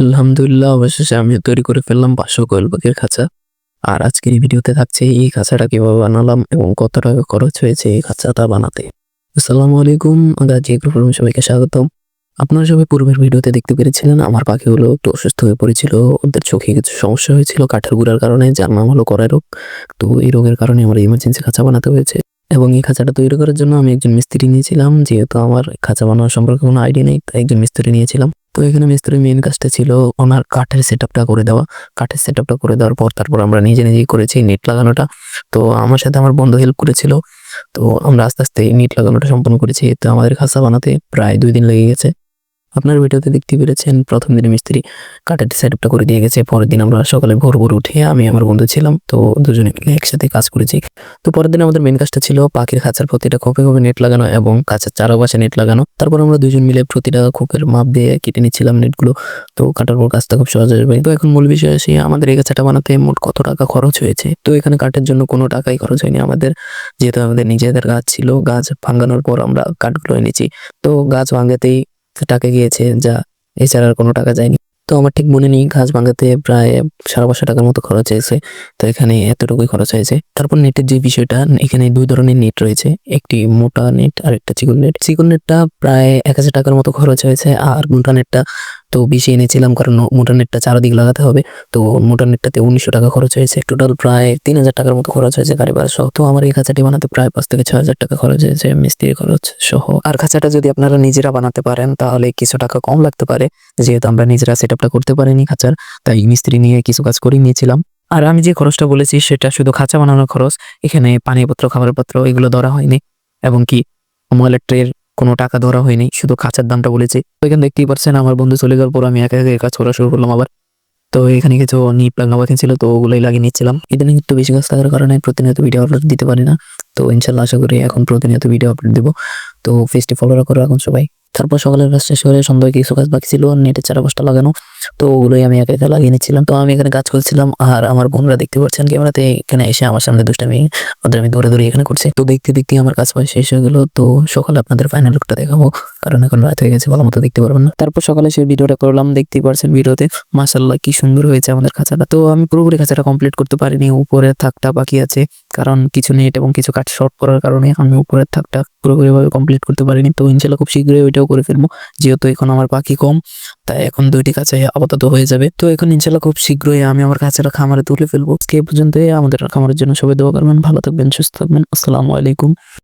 আলহামদুলিল্লাহ, অবশেষে আমিও তৈরি করে ফেললাম ৫০০ কোয়েল পাখির খাঁচা। আর আজকের এই ভিডিওতে থাকছে এই খাঁচাটা কিভাবে বানালাম এবং কত টাকা খরচ হয়েছে এই খাঁচাটা বানাতে। আসসালামু আলাইকুম, গাজী এগ্রো ফার্মে সবাইকে স্বাগতম। আপনারা সবাই পূর্বের ভিডিওতে দেখতে পেরেছিলেন আমার পাখিগুলো একটু অসুস্থ হয়ে পড়েছিল। ওদের চোখে কিছু সমস্যা হয়েছিল কাঠের গুঁড়ার কারণে, যার নাম হলো করাই রোগ। তো এই রোগের কারণে আমার ইমার্জেন্সি খাঁচা বানাতে হয়েছে এবং এই খাঁচাটা তৈরি করার জন্য আমি একজন মিস্ত্রি নিয়েছিলাম। যেহেতু আমার খাঁচা বানানোর সম্পর্কে কোনো আইডিয়া নেই, তাই একজন মিস্ত্রি নিয়েছিলাম। তো এখানে মিস্ত্রির মেইন কাজটা ছিল ওনার কাঠের সেটআপটা করে দেওয়া। কাঠের সেটআপটা করে দেওয়ার পর তারপর আমরা নিজেই করেছি নেট লাগানোটা। তো আমার সাথে আমার বন্ধু হেল্প করেছিল। তো আমরা আস্তে আস্তে নেট লাগানোটা সম্পন্ন করেছি। তো আমাদের খাঁচা বানাতে প্রায় ২ দিন লেগে গেছে। আপনার ভিডিওতে দেখতে পেরেছেন প্রথম দিনে মিস্ত্রি কাঠের সেটআপটা করে দিয়ে গেছে। পরের দিন আমরা সকালে ভোর উঠে আমি আমার বন্ধু ছিলাম, তো দুজনে মিলে একসাথে কাজ করেছি। তো পরের দিন আমাদের মেইন কাজটা ছিল পাখির খাঁচার প্রতিটা খোপে খোপে নেট লাগানো এবং খাঁচার চারপাশে নেট লাগানো। তারপর আমরা দুজন মিলে প্রতিটা খোপের মাপ দিয়ে কেটে নিচ্ছিলাম নেটগুলো। তো কাটার পর কাজটা খুব সহজ হয়ে যাবে। তো এখন মূল বিষয় আসি, আমাদের এই খাঁচাটা বানাতে মোট কত টাকা খরচ হয়েছে। তো এখানে কাঠের জন্য কোনো টাকাই খরচ হয়নি আমাদের, যেহেতু আমাদের নিজেদের গাছ ছিল। গাছ ভাঙানোর পর আমরা কাঠগুলো এনেছি। তো গাছ ভাঙাতেই টাকা গিয়েছে যা, এছাড়া আর কোনো টাকা যায়নি। তো আমার ঠিক মনে নেই, গাছ ভাঙাতে প্রায় ৫৫০ টাকার মতো খরচ হয়েছে। তো এখানে এতটুকুই খরচ হয়েছে। তারপর নেটের যে বিষয়টা, এখানে ২ ধরনের নেট রয়েছে, একটি মোটা নেট আর একটা চিকন নেট। চিকন নেটটা প্রায় ১,০০০ টাকার মতো খরচ হয়েছে, আর মোটা নেটটা তো বেশি এনেছিলাম কারণ মোটা নেটটা চারদিক লাগাতে হবে। তো মোটা নেটটাতে ১৯০০ টাকা খরচ হয়েছে। টোটাল প্রায় ৩,০০০ টাকার মতো খরচ হয়েছে গাড়ি ভাড়া সহ। তো আমার এই খাঁচাটি বানাতে প্রায় ৫ থেকে ৬,০০০ টাকা খরচ হয়েছে মিস্ত্রি খরচ সহ। আর খাঁচাটা যদি আপনারা নিজেরা বানাতে পারেন তাহলে কিছু টাকা কম লাগতে পারে, যেহেতু আমরা নিজেরা সেটআপটা করতে পারিনি খাঁচার, তাই মিস্ত্রি নিয়ে কিছু কাজ করে নিয়েছিলাম। আর আমি যে খরচটা বলেছি সেটা শুধু খাঁচা বানানোর খরচ। এখানে পানিপত্র, খাবারের পত্র এগুলো ধরা হয়নি, এবং কি মোবাইলের ট্রের কোনো টাকা ধরা হয়নি, শুধু খাঁচার দামটা বলেছি। তো এখানে দেখতেই পাচ্ছেন আমার বন্ধু চলে যাওয়ার পর আমি একা একা কাজ করা শুরু করলাম আবার। তো এখানে কিছু নিপ লাগানো বাকি ছিল, তো ওগুলোই লাগিয়ে নিচ্ছিলাম। ইদানিং একটু বেশি কাজ থাকার কারণে প্রতিনিয়ত ভিডিও আপলোড দিতে পারি না। তো ইনশাল্লাহ আশা করি এখন প্রতিনিয়ত ভিডিও আপলোড দেবো। তো পেজটি ফলো করো এখন সবাই। তারপর সকালের কাজ শেষ করে সন্ধ্যায় কিছু কাজ বাকি ছিল, নেটের চারপাশটা লাগানো। তো ওগুলোই আমি একা একা লাগিয়ে নিচ্ছিলাম। তো আমি এখানে কাজ করছিলাম আর আমার বোনরা দেখতে পাচ্ছেন ক্যামেরাতে এখানে এসে আমার সামনে দুষ্টামি ওদের আমি দৌড়ে এখানে করছি। তো দেখতে দেখতে আমার কাজ প্রায় শেষ হয়ে গেল। তো সকালে আপনাদের ফাইনাল লুকটা দেখাবো, কারণ এখন রাত হয়ে গেছে, ভালো মতো দেখতে পারবেন না। তারপর সকালে সেই ভিডিওটা করলাম, দেখতেই পারছেন ভিডিওতে। মাশাআল্লাহ কি সুন্দর হয়েছে আমাদের খাঁচাটা। তো আমি পুরোপুরি খাঁচাটা কমপ্লিট করতে পারিনি, উপরের থাকটা বাকি আছে, কারণ কিছু নেট এবং কিছু কাঠ শর্ট করার কারণে আমি উপরের থাকটা পুরোপুরি ভাবে কমপ্লিট করতে পারিনি। তো ইনশাল্লাহ খুব শীঘ্রই ওইটাও করে ফেলবো, যেহেতু এখন আমার পাখি কম, তাই এখন ২টি খাঁচায় আপাতত হয়ে যাবে। তো এখন ইনশাল্লাহ খুব শীঘ্রই আমি আমার খাঁচাটা খামারে তুলে ফেলবো। আজকে এই পর্যন্তই। আমাদের খামারের জন্য সবাই দোয়া করবেন, ভালো থাকবেন, সুস্থ থাকবেন। আসসালামু আলাইকুম।